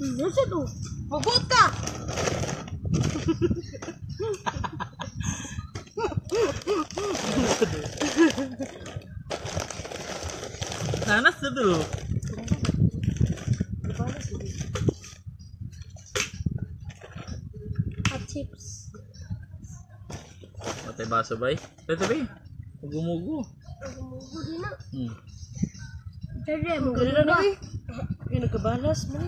Nasa to? Mabuot ka! Nanas na to. Hot chips. Matay baso bay. Tabi. Mugu-mugu. Mugu din na. Mugu din na nabi. Yung nagkabalas mo.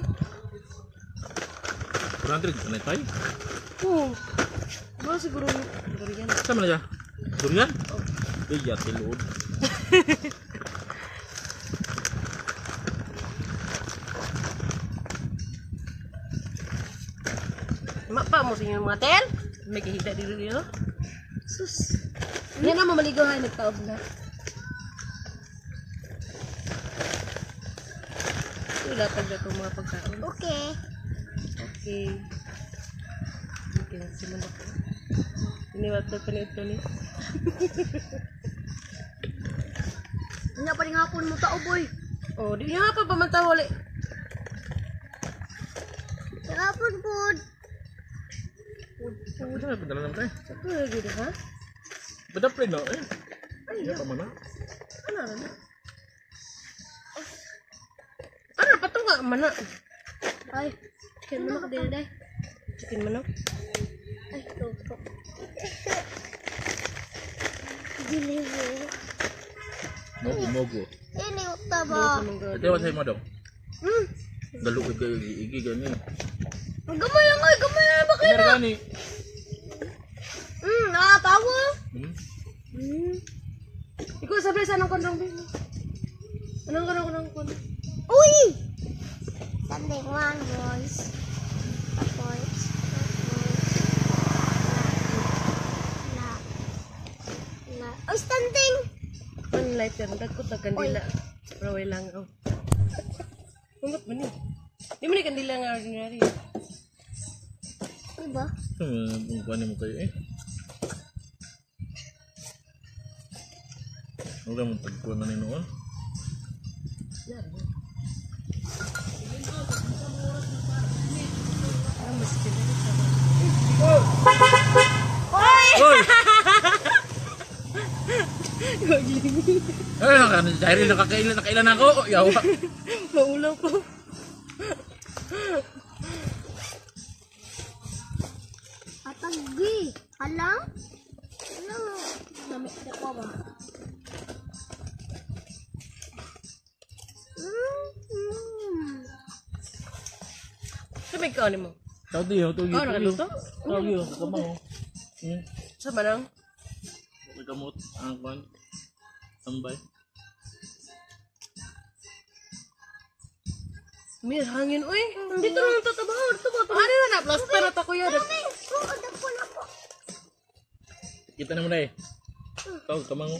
400 ka na tayo. Oo. Ba siguro durian. Sama na siya? Durian? Iya, tilod. Mapa mo sa inyong mga tel. May kahita dito dito. Sus. Yan ang mamaligaw ha. Nagtaob na. Ilatag na itong mga pagkain. Okay. Okay. Okay lang si Manok. Iniwat na panito ni. Hindi pa rin hapon mo tao, boy. Oh, di nga pa pamantawali. Hapon po. Ano na padala naman tayo? Satu lagi dah, ha? Badapin na eh. Ay, ya mana? Ano na? Ano pa to nga mana? Ay, chicken manok din deh. Chicken manok. Ay, ito. Giliw. Mogo. Ini utaba. Ito yung sa'yo mo daw. Galukid kayo, igi gani. Gamay lang ay, gamay lang ba kayo? Kamera gani. Nakatawa. Ikaw sabi sa anong kondong bin? Anong kondong? Uy! Standing one, boys. Boys. Oh, standing! Ang lighter, nagkot na kandila. Raway lang ako. Umot mo ni. Di mo ni kandila nga ordinary. Ano ba? Ang kuhanin mo kayo eh. Wala mong tagpuan na ninoon. Hoy! Ay, dahil nakakailan ako. Yawa. Maulaw ko. Atagi. Alam? Alam. Namit na ko ba? Sabi ka ni mo. Tawag diyo, tawag Oh, nakaluto? Tawag diyo, kamang. Sa manang? Nagkamot, ang kuhan. Tambay. Mir hangin uy. Dito lang tatabaho, dito ba? Ano na plaster na ta kuya. Kita na mo na eh. Tawag kamang.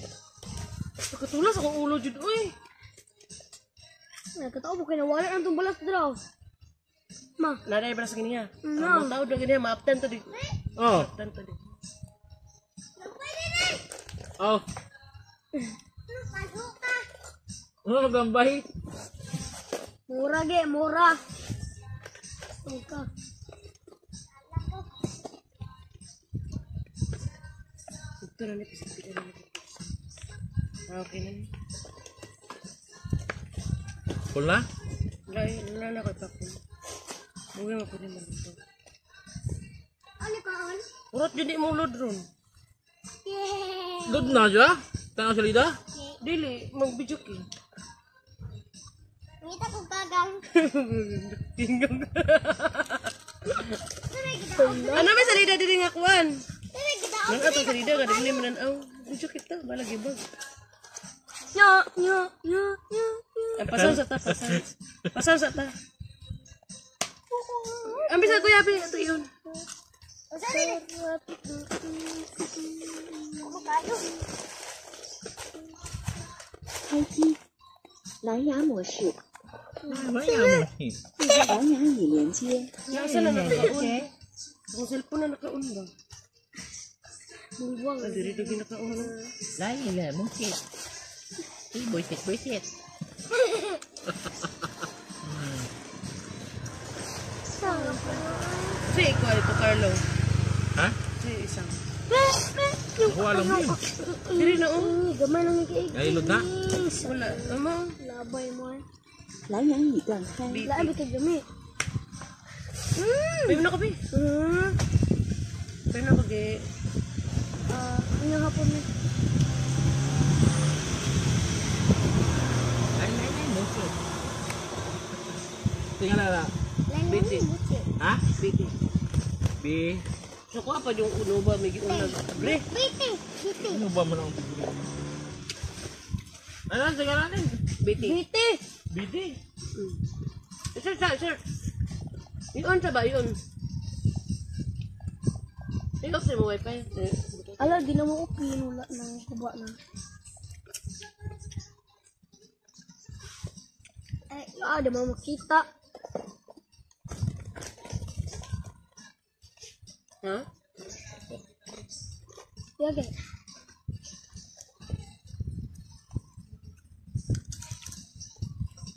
Nakatulas akong ulo jud uy. Nagkatao mo kinawala ng tumbalas draw. Ma. Naday bras gini ha. No. Ang tao daw gini ma-aptan to di. Oh. Aptan to di. Oh. Ano nagambay? Mura ge, mura. Ika. Ito na ni pisipit na ni. Okay na ni. Cool na? Wala na ko tapon. Buhay mo po din maluto. Ano ka on? Urot jud di mo load ron. Yay! Good na siya? Tanga sa lida? Dili magbidyo ki. Ngita ko gagang. Tinggang. Ano may salida diri nga kuan? Tara kita. Nang ato salida ka dili mananaw. Bidyo kita balagi ba? Yo. Pasal sa ta, pasal. Pasal sa ta. Ambil sa kuya abi ato yun. Sali deh. Kamu kayu. 开机，蓝牙模式， Maya mo. 蓝牙已连接。 Nasa na nakaon? Ang cellphone na nakaon ba? Bulwang. Diri diri nakaon. Lagi lah mungkin. Boyset. Si ikaw ito, Carlo. Ha? Si isang. Ako alam mo yun. Dili na oh. Gamay lang yung kaig. Nailod na. Wala. Ano? Labay mo eh. 来源已断开， Labay ka gami. Pwede na kape. Pwede na pag Ano hapon na? Tingnan na. Biti. Ha? Biti. Bi. So ko pa yung uno ba may giunag. Bre. Ano ba mo nang tigre? Ano? Sige natin. Biti. Biti! Bidi. Sir, sir. Yun sa ba yun? I-off mo wifi. Ala, di na mo ko pinula ng kuba na. Ay, di mo makita. Ha? Yagay.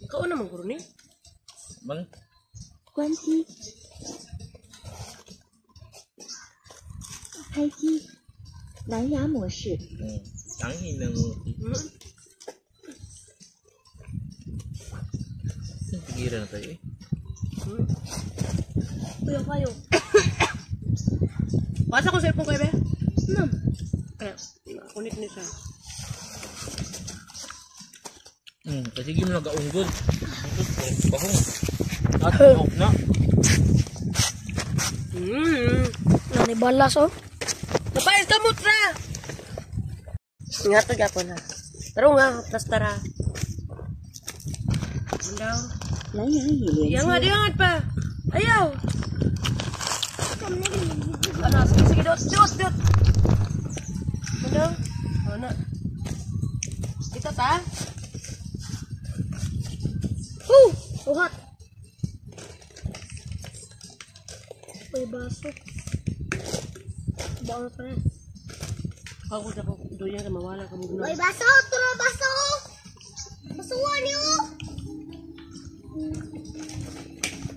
Ikaw naman guro ni? Bang. 关机，开机，蓝牙模式， Ang hinang mo. Tigiran na tayo eh. Kuya kayo. Pasa ko cellphone kayo ba? Nam. Kaya, kunik niya siya. Kasi gim na gaunggod. Bahong. At off na. Nanibalas oh. Napayas ka mo, tra! Nga to gapo na. Taro nga, tas tara. Andaw. 蓝牙已连 Iangat, 接， iangat pa. Ayaw. Ano, sige, sige, dot, dot, dot. Andaw. Ano? Ito ta? Uhat. Uy, baso. Baon pa rin. Ako sa doon yan, mawala ka mo. Uy, baso! Turo, baso! Basuhan niyo!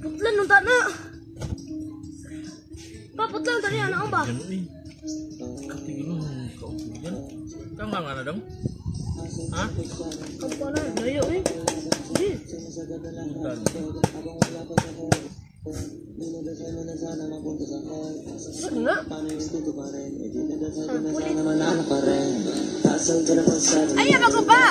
Putlan nung tana. Pa, putlan tani, ano ba? Yan eh. Katigil mo. Kaupo yan. Kang nga na dong. Ha? Kampo na. Layo eh. Sige. Bukan. Sige nga. Ay, abang ko pa!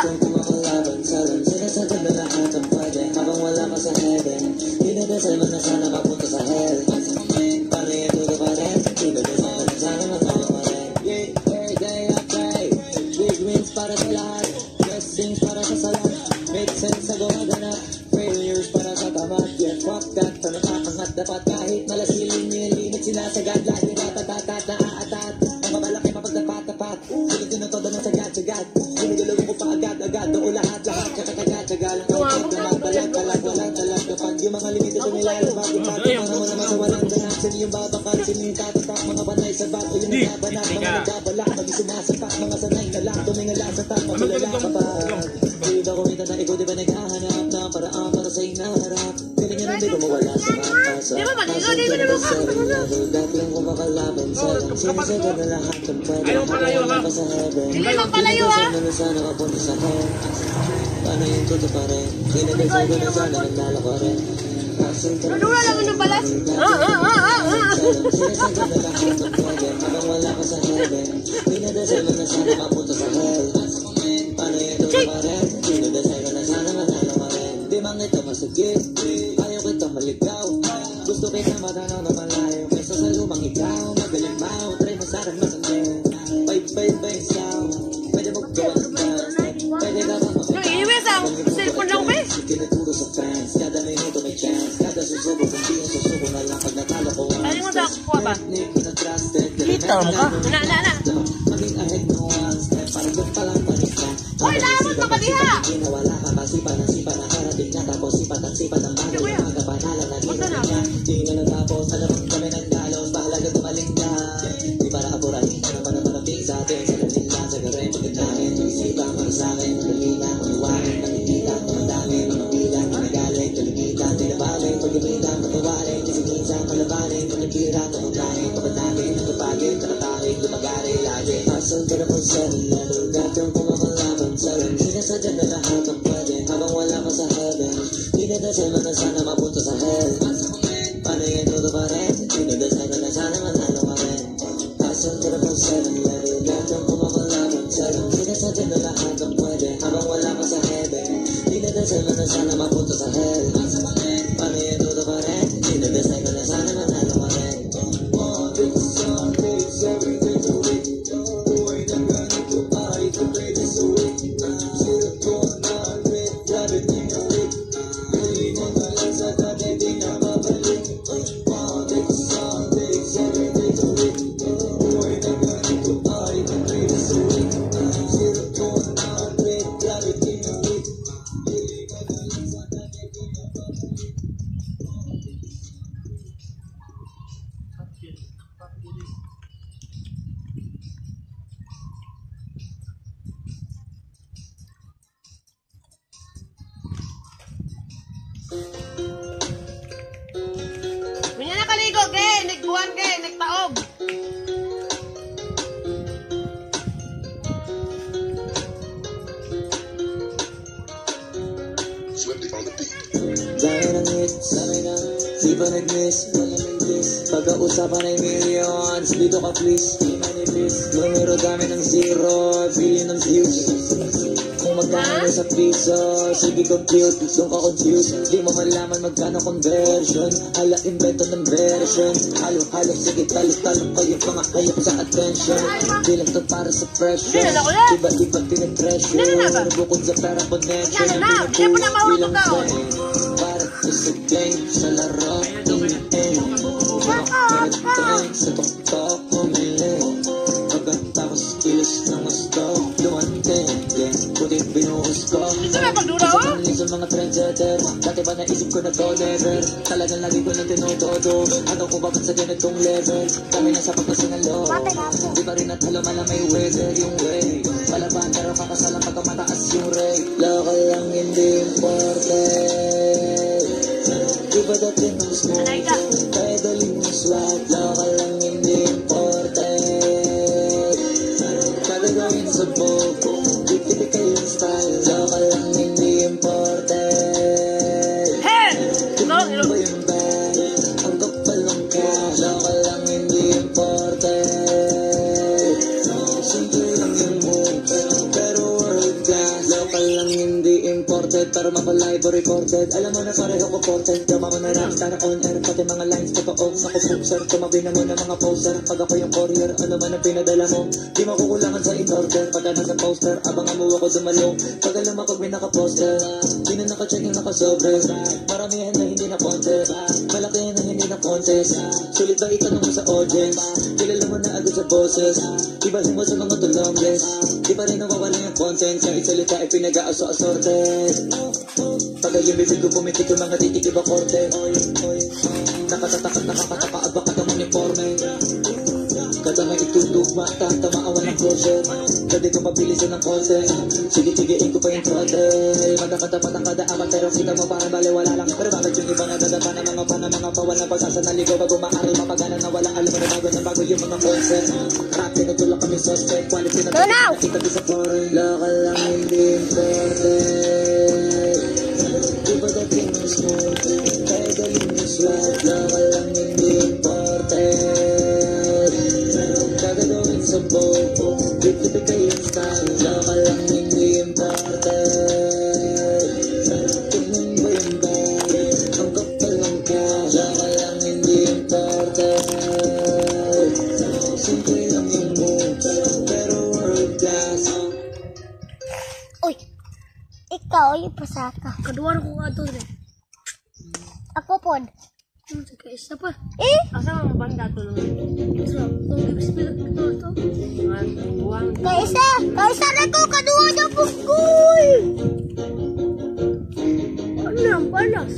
Dapat kahit malasiling niya limit sinasagad lahi ratatatat na aatat ang mabalaki mapagdapat-tapat silid din ang todo ng sagad-sagad ginigulong ko pa agad-agad doon lahat-lahat kakatagat-tagal ang kawag na magbalag-balag walang talag kapag yung mga limito tumilalabag yung pagkakama mo naman sa walang ganap sino yung babakal sino yung tatatak mga panay sa bat o yung nagbabanat mga nagbabalak maging sumasapak mga sanay na lang tumingala sa tak magulala ka pa hindi ba kumita na ikaw di ba naghahanap ng paraan para sa inaharap galing yan hindi ko mawala sa mata Di ba maligo? Di ba naman ka? Ayaw palayo ha. Hindi mo palayo ha? Nadura lang ng balas. Check! Di man ito masakit, ayaw kita maligaw. Gusto kita matanaw na malayo, kaysa sa lumang ikaw. Magaling mau, try mo sa'kin masangin. Bay, sound, pwede mo gawa ng pwede ka ba Yung iiwis ang cellphone lang ba eh? tinuturo sa fans, kada minuto may chance. Kada susubo, kung di yung susuko na lang pag natalo ko. Ano mo sa kuha ba? Kita mo ka. Na. Maging ahead no one step, para doon pa lang panika. Hoy, naamot ka pa diha! Ginawala ka pa, sipa nakarating na tapos sipat ang bagay Kuya, mga kapanalan na punta na. di na natapos, alam mo kami ng dalos, mahalaga tumaling ka. Di para apurahin ka naman naman ang sa atin, sa kanila, sa garay, pagkanahin, mag-isipan, para sa akin, magalina, maniwanin, pangitita, mamandangin, mamabila, managaling, kalimitan, tinabalik, pagkabita, lang matawarin, kasi minsan malabanin, panipira, tapunahin, kapatagin, natupagin, takatangin, lumagari, lagi. Asal ka na kung seven, nalugat yung kumakalaban sa rin. Sinasadya na lahat ang pwede, habang wala ka sa heaven. Dinadasal mo na sana mapunta sa hell. Paano yan todo pa rin? Dinadasal na sana manalo ka rin. Asal ka na kung seven, nalugat yung kumakalaban sa rin. Sinasadya na lahat ang pwede, habang wala ka sa heaven. Dinadasal mo na sana mapunta sa hell. Paano yan todo pa rin? Dinadasal na sana manalo ka rin. Minya na kaligo, gay! Nagbuwan, gay! Nagtaob! Dahil ng hit, sanay na, di ba nag-miss, wala may bliss. Pagkausapan ay millions, dito ka please, di manifest. Numero dami ng zero, billion ng views. Kung magkano sa piso, sige compute, doon ka confused. Di mo malaman magkano conversion, hala invento ng version. Halo-halo, sige talo-talo kayo, mga hayop sa attention. Di lang to para sa pressure, iba-iba tine-pressure. Nabukod sa pera connection, bilang friend. Para sa game, sa laro, in-end. Sa tuktok, humili. Pagkatapos kilos ng gusto, lumantin. Buti binuhos ko. Ito na pagdura, oh! Sa mga trendsetter, dati ba naisip ko na to never. Talagang lagi ko nang tinutodo. Ano ko ba sa ganitong level? Kami na sapat na sinalo. Di pa rin at halo may weather yung way. Palaban pero kakasalang pagka mataas yung ray. Local lang hindi important. Di ba dating ng smoke? Kaya daling ng swag. Local lang hindi important. Kada gawin sa bobo. Typical yung style. Local lang hindi important. Ano ba yung bag? Ang kapal ng cash. Local lang hindi important. Simple lang yung move, pero world class. Local lang hindi imported, pero mapalive o recorded. Alam mo na pareho ko ported. Dama mo na rockstar on air, pati mga lines totoo. Ako poser, tumabi na mo na mga poser. Pag ako yung courier, ano man ang pinadala mo, di makukulangan sa in-order. Pagka nasa poster, abangan mo ako dumalong. Pag alam mo pag may nakaposter, di na naka-check yung nakasobre. Maramihan na hindi na contest, malaki na hindi na contest. Sulit ba itanong mo sa audience, kilala mo na agad sa boses. Ibahin mo sa mga tulonges, di pa rin nawawala yung content. Yung isalita ay pinag-aaso-asorted. Pagka yung bibig ko pumitik yung mga titik iba korte. Nakatatakot, nakakataka, abak ka ng uniforme. Kada may itutugma, tatamawan ng closure. Kada ko mabilisan ng konti, sige-tigiin ko pa yung throttle. Magkakata-patakada apat pero kita mo parang baliwala lang. Pero bakit yung iba nadadapa ng mga pawal na pagsasanaligo bago maaral mapagana na wala. Alam mo na bago yung mga concept. Rap, tinutulak kami suspect. Quality na nakita di sa foreign. Local lang hindi important. Iba dating ng smoke, kaya galing yung swag. Local lang hindi important. Gagawin sa bobo, bit-bit kayo yung style. Local lang hindi important. Tignan ba yung bag? Ang kapal ng cash. Local lang hindi important. Simple lang yung move, pero world class. Uy, ikaw yung pasaka. Kadua ko nga ito rin. Ako po. Sige, isa pa. Asa ang banda to? Sarap. Itong spirit ito. Buwang. Kaisa na ko. Kadua na po school. Ano lang, panas?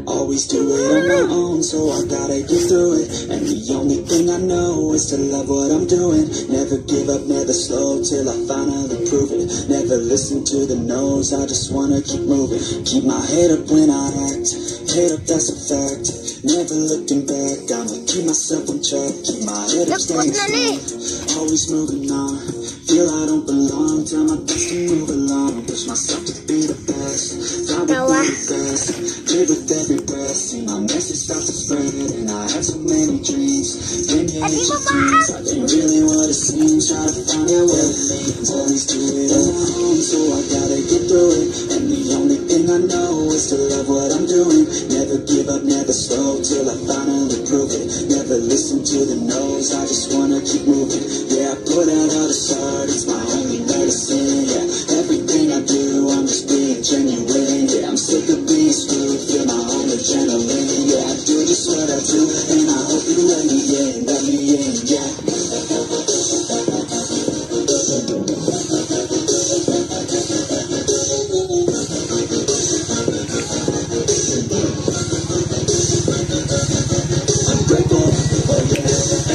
Always do it on my own, so I gotta get through it. And the only thing I know is to love what I'm doing. Never give up, never slow, till I finally prove it. Never listen to the no's, I just wanna keep moving. Keep my head up when I act, head up, that's a fact. Never looking back, I'ma keep myself on track. Keep my head up, staying strong. Always moving on. Feel I don't belong, tell my best to move along. Push myself to be the best, try to be the best. Live with every breath, see my message start to spread. And I have so many dreams, many ancient dreams. I ain't really what it seems, try to find out what it means. Always do it alone, so I gotta get through it. And the only thing I know is to love what I'm doing. Never give up, never slow, till I finally prove it. Never listen to the no's, I just wanna keep moving. Yeah, I put out all the stars, it's my only medicine. Yeah, everything I do, I'm just being genuine. Yeah, I'm sick of being screwed, feel my own adrenaline. Yeah, I do just what I do, and I hope you let me in, yeah. I'm grateful, oh yeah,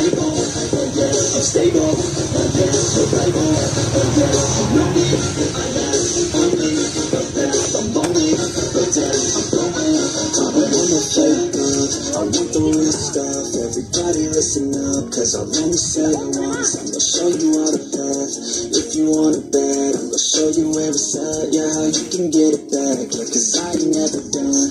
able, oh yeah, I'm stable, oh yeah, survival, oh yeah, you know me, I am only the best, I'm lonely, but then I'm going, I don't want no fake good, I want the real stuff, everybody listen up, cause I'll only say it once, I'm gonna show you all the path, if you want it bad, I'm gonna show you where it's at, yeah, how you can get it back, yeah, cause I ain't never done,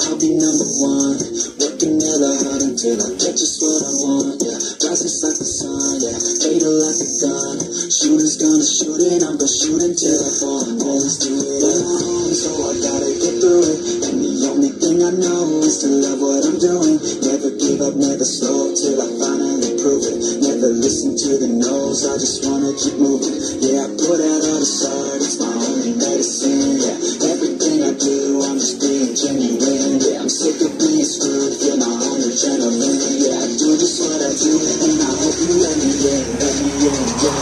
I'll be number one, working hella hard until I get just what I want, yeah, rising like the sun, yeah, fatal like a gun, shooters gonna shoot and I'm gonna shoot until I fall, always do it alone, so I gotta get through it, and the only thing I know is to love what I'm doing, never give up, never slow, till I finally prove it, never listen to the no's, I just wanna keep moving, yeah, I put out all the stars, it's my only medicine, yeah, everything I do, I'm just being genuine, yeah, I'm sick of being screwed, feel my own adrenaline, yeah, I do just what I do, and I hope you let me in, yeah.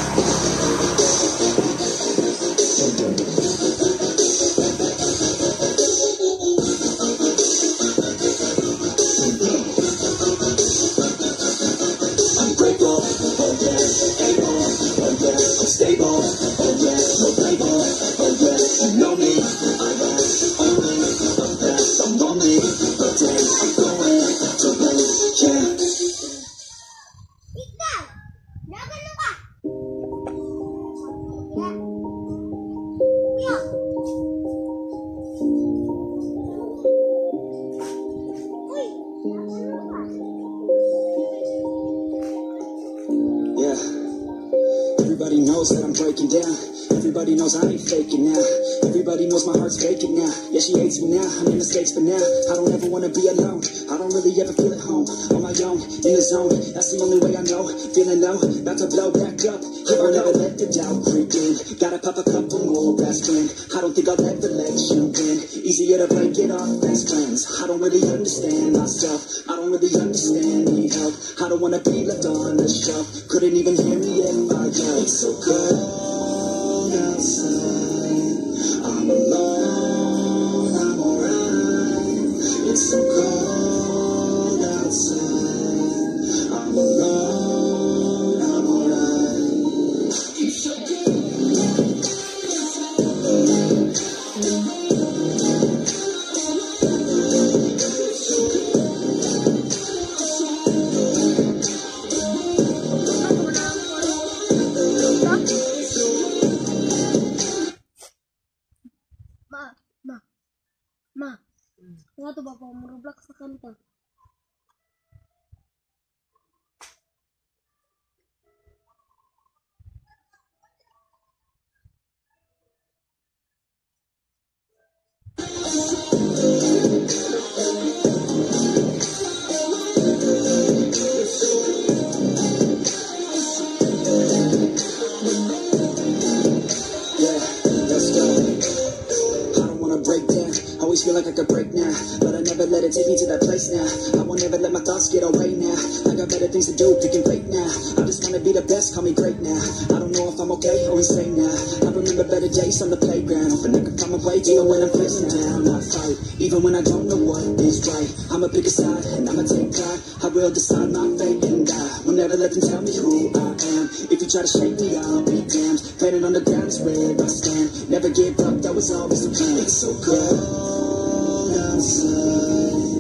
I'm grateful, oh yeah, able, oh yeah, I'm stable, oh yeah, no label, oh yeah, you know me, I am only the best, I'm lonely, but then I'm going to wait, yeah. Ikaw, nagano ka? Ya. Uy, nagano ka? Yeah, everybody knows that I'm breaking down. Everybody knows I ain't faking now. Everybody knows my heart's vacant now. Yeah, she hates me now. I made mistakes, but now I don't ever wanna be alone. I don't really ever feel at home. On my own, in the zone. That's the only way I know. Feeling low, about to blow back up. I'll never let the doubt creep in. Gotta pop a couple more aspirin. I don't think I'll ever let you win. Easier to break it off best friends. I don't really understand myself. I don't really understand, need help. I don't wanna be left on the shelf. Couldn't even hear me if I yelled. It's so cold outside. I'm alone, I'm alright. It's so cold outside. I'm alone, I'm alright. It's so Ma, nga to bapak merublak sa kanta. always feel like I could break now, but I never let it take me to that place now. I won't ever let my thoughts get away now. I got better things to do, picking fate now. I just wanna be the best, call me great now. I don't know if I'm okay or insane now. I remember better days on the playground, hoping I could find my way even when I'm feeling down. I fight, even when I don't know what is right. I'ma pick a side, and I'ma take pride. I will decide my fate and die. Will never let them tell me who I am. If you try to shake me, I'll be damned. Planet on the ground is where I stand. Never give up, that was always the plan. It's so cold outside.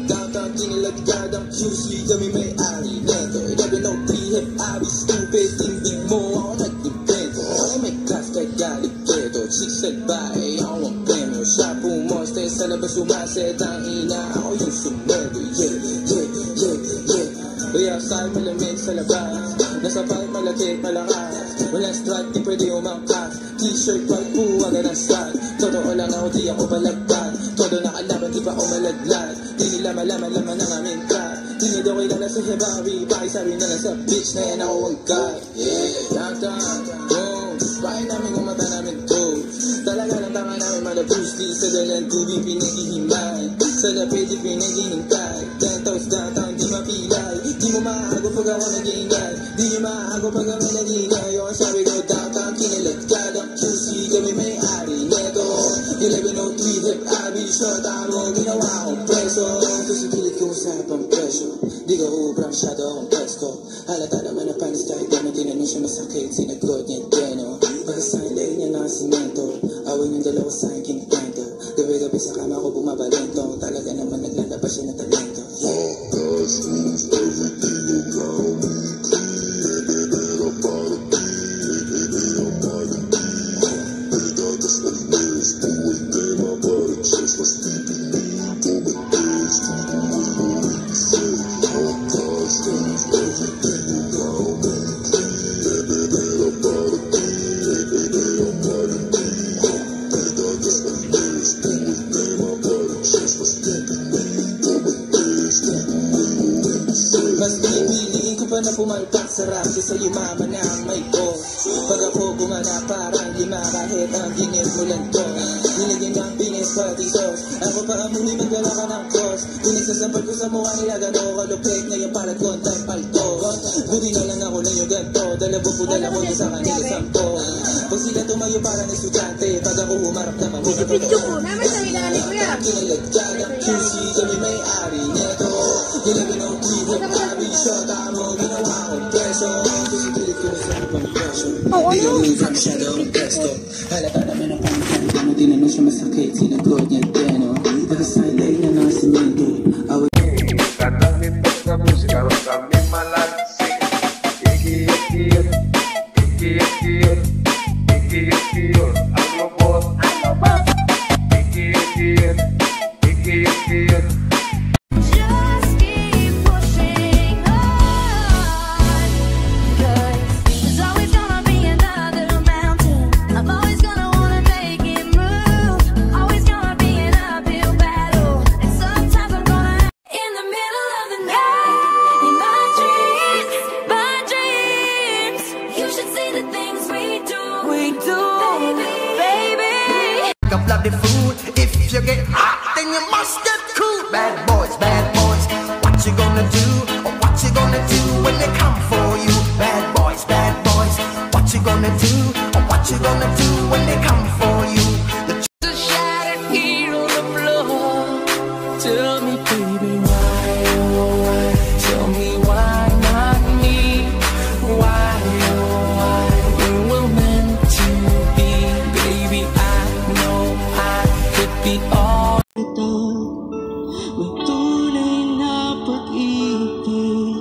Downtown kinilagkad ang QC, kami may-ari neto. 1103 hip, abi stupid, tindig mo ako nag-invento. Ako may class kahit galit keto, chicks at bae, ako ang premyo. Siya pumoste sa labas umaset, ang ina ako yung sumweldo. Kaya sa'yo malamig sa labas, nasa pipe malaki malakas. Walang strike, di pwede umangkas. T-shirt, white, buwagan ang style. Totoo lang ako, di ako balagtad. Todo nakalaban, di pa ako malaglag. Di nila malaman ang aming trap. Di nila daw kilala sa Hebawi. Pakisabi na lang sa bitch na yan ako ang god. Yeah, downtown, boom. Bahay namin kung mata namin toes. Talaga lang tanga namin malabus. Di sa dalang tubig pinaghihimay. Sa lapid di pinaghihintay. 10 downtown, di mapilay. Di mo maago pag ako nag-iingay. Di nyo maago pag ako nag-iingay. O sabi ko downtown, kinilagkad ang QC, kami may-ari neto. 1103 hip, abi shot, mo ginawa akong preso. Kusipilit ko usapang presyo. Di ko ubra masyado akong presko. Halata naman na panis kahit na tinanong siya masakit. Sinagot niya deno. Pag-assign lay niya na simento. Awin yung dalawa sa akin kinikwento. Gabi-gabi sa kama ko bumabalento. Talaga naman naglalabas siya ng talento. Mas pinipiling ko pa na pumalpak sa rap kaysa yumaman na ang may boss. Pag ako gumana parang lima kahit ang dinip mo lang to. Nilagyan ng binis pati sauce. Ako pa ang muli magdala ka ng cross. Pinagsasampal ko sa mukha nila gano'n kalupit. Ngayon parang kontang palto. Buti na lang ako na yung ganto. Dalawa po dala ko sa kanila sampo. Pag sila tumayo parang estudyante. Pag ako humarap naman muna pa ito. Kinalagyan ang QC, kami may-ari neto. Ginagin ang tweet, abi shot, mo ginawa akong preso. Kusipilit ko na sa ibang presyo. Di ko from shadow ang presto. Halata namin ang pangkanta mo, tinanong siya masakit. Sinagot niya deno. Pag-assign lay niya ng simento. Kami sa musika, kami malansing. Ikiyot-kiyot, ikiyot-kiyot, ikiyot-kiyot, ang lubot. Ikiyot-kiyot, ikiyot-kiyot. Just keep pushing on, 'cause there's always gonna be another mountain. I'm always gonna wanna make it move. Always gonna be an uphill battle, and sometimes I'm gonna in the middle of the night. In my dreams, you should see the things we do, baby. Of bloody food. If you get hot, then you must get cool. Bad boys, what you gonna do? Or what you gonna do when they come for you? Bad boys, what you gonna do? Or what you gonna do when they come for you? The shattered here on the floor. Tell me, baby, why, oh why? Tell me why not me? Why, oh why? We were meant to be, baby. I know I could be all. May tunay na pag-ibig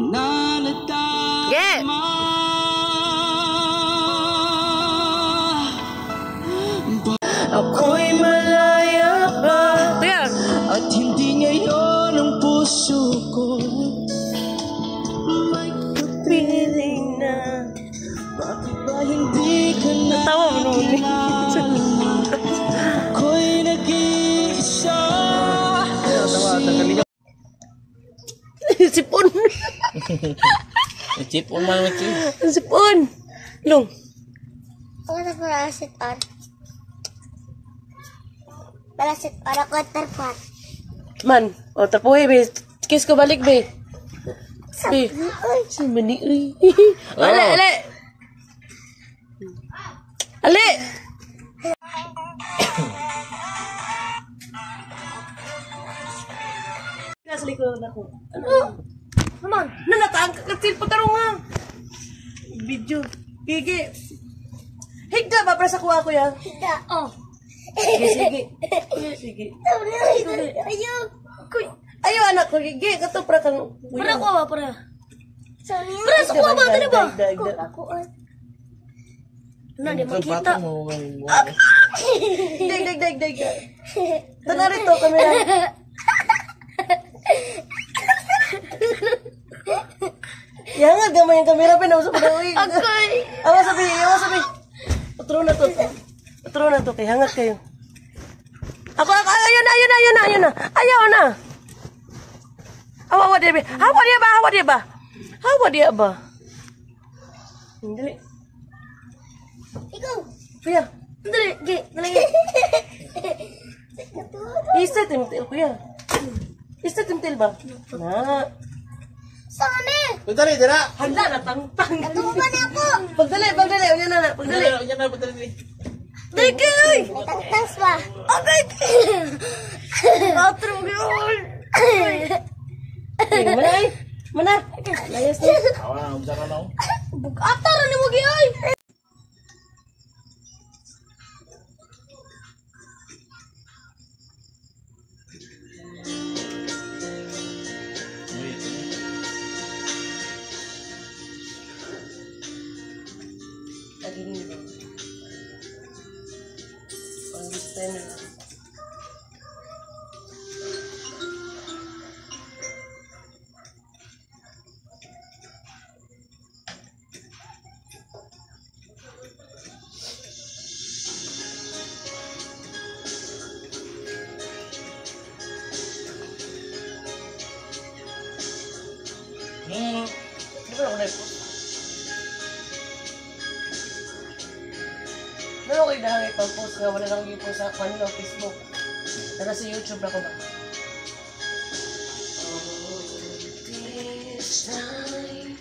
na natama. Ako'y malaya pa at hindi ngayon ang puso ko may kapiling na. Bakit ba hindi ka na kilala? Ako'y nag-iisa. Sipon. Sipon man mo chis. Sipon. Long. Ako na parasit on. Parasit on ako terpat. Man, o tapuhi be. Kiss ko balik be. Be. Si mani uy. Ale. Nasa likod ako. Ano? Naman, nanataan ka katil patarong ha. Video. Gigi. Higda ba para sa kuha ko yan? Higda. Oh. Sige. Sige. Ayaw. Ayo anak ko, gigi, kato para kang... Para ko ba, para? Para sa kuha ba, tali ba? Ako ay. Di makita. Dag. Tana rito, kamera. Yang nga gamay yung kamera, pinausap na. Akoy. Awa sabi. Patro na to, kay hangat kayo. Ako, ayun na. Ayaw na. Hawa dia ba? Dali. Ikaw. Kuya, Dali. isa timtil, kuya. Isa timtil ba? Na. Saan eh? Pagdali, dira. Handa na tangtang. Tuman ako. Pagdali. Unya na. Pagdali. Dali kay. Thanks ba? Okay. Outro yun. Mana? Layas na. Awan, umsa ka na. Bukatar ni mo giyoy. Lagi ni ba? Pang-display na lang. Di ba ako na-post? Pero okay na ipag-post nga, wala lang i-post sa kanila Facebook. Pero sa YouTube na ko ba? This time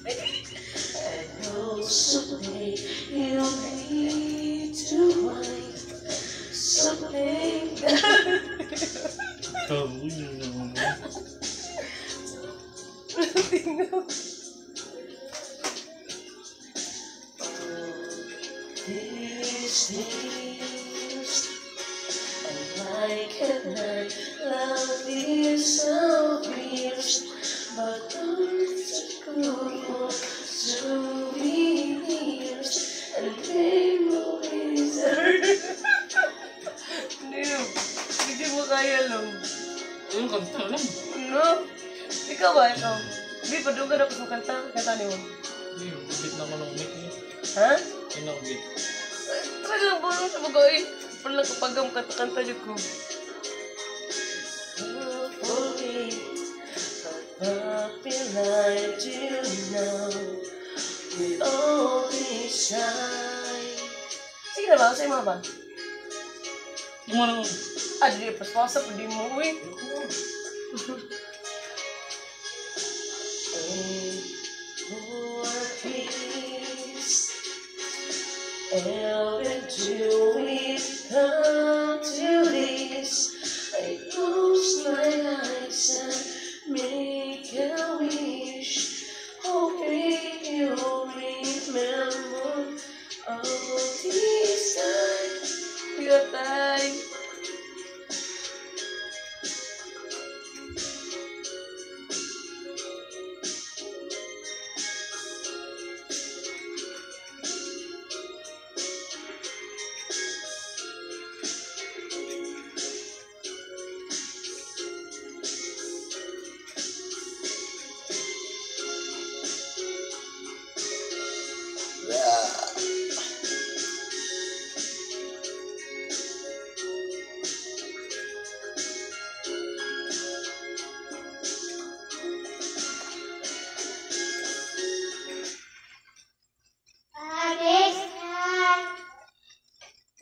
I know someday you'll need to find something. These days, and I cannot love is so fierce, but it's cool souvenirs and memories. Hindi mo kaya lang. Yung kanta lang. No? Ikaw ba? Ikaw? Hindi, padugan ako sa kanta. Kanta niyo. Hindi, bit na ko ng mic niya. Ha? Yun ako bit. Talagang parang sa bagay. Parang kapagam kanta niyo ko. Feel like you know with all this time. Sige na ba? Sa'yo mga ba? Yung mga nang... Di pas-pasa pa di mo eh. Ever do we come to this? I close my eyes and make a wish, hoping you'll remember all this time. Your time.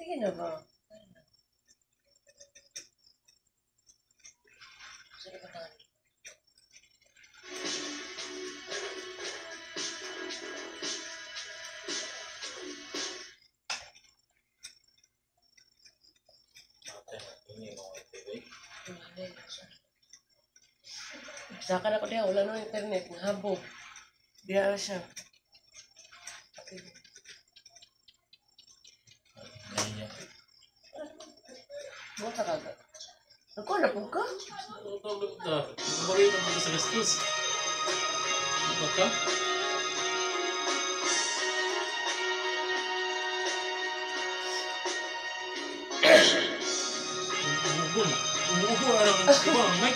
Sige na ba? Sige pa tayo. Saka na ko diya, wala nang internet, nahabog. Diya siya. sa kagat. Ako, napog ka? Bagay naman sa gastos. Ano ka? Umubo na lang ang mic.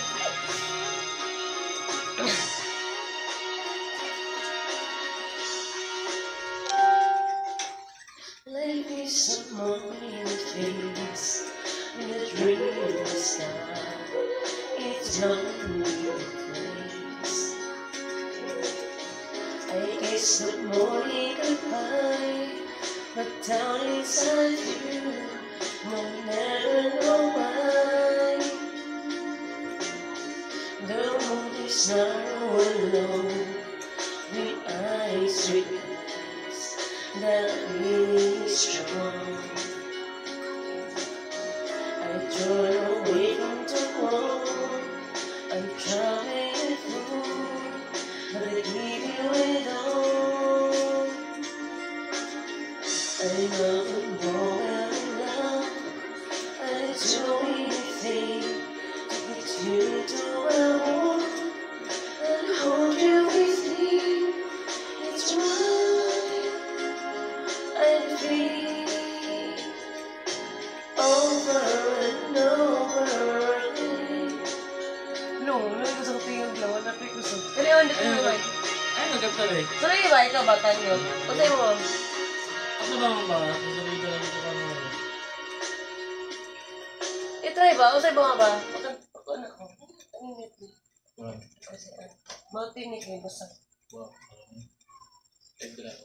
Life is a moment face in a dream sky. It's not real place. I guess good morning, goodbye, but down inside you, no never know why. The moon is now alone, the eyes realize that really strong. I turn away from the wall, I'm trying through, but I give you it all. I love you more than love, I do anything to get you to where I want and hold you with me. It's right, I feel over and over again. No, gusto ko tingin lang, wala ko gusto. Kaya yun, dito mo ba? Ay, nagkakta eh. Sorry ba, ikaw bata niyo? Patay mo. Ako naman ba? Sasabihin ko lang ito ka mo. I-try ba? Usay ba nga ba? Ako na ko. Kasi, matinig eh, basta. Wow. Ito na ako.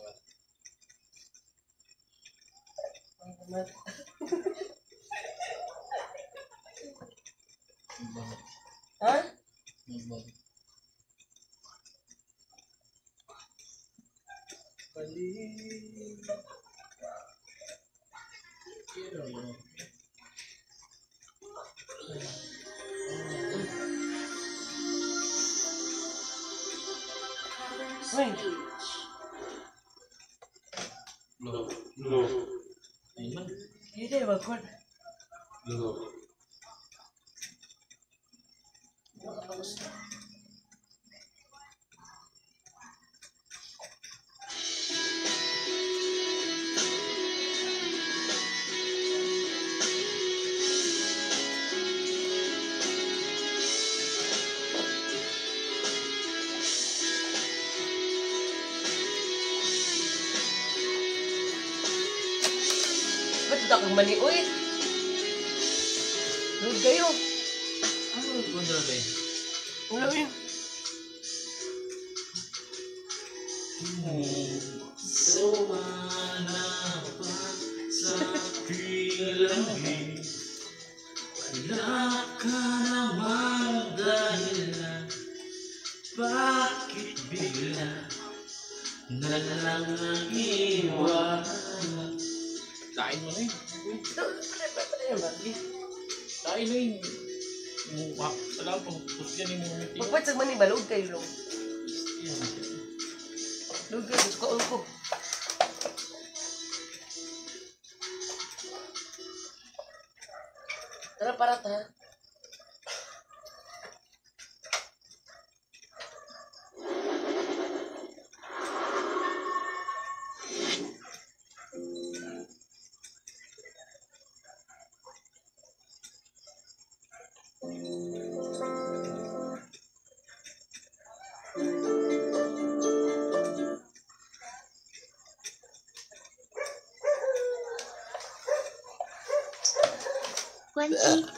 Ha? Wait. Lo. Ayun. Hindi, wag Lo. Ba't ito kang mali? Uy! Load kayo. Ano ang ganda na eh? Wala yun. Sumana pa sa kilangin. Wala ka namang dahilan. Bakit bigla na lang ang iwan? Kain mo na yun. Ito, patay yan ba? Kain na yun. Alam ko, pusyan yung mga meeting. Pagpat sa mani ba? Load kayo lang. Load kayo. Gusto ko ko. Tara, parat ha. Kwanti.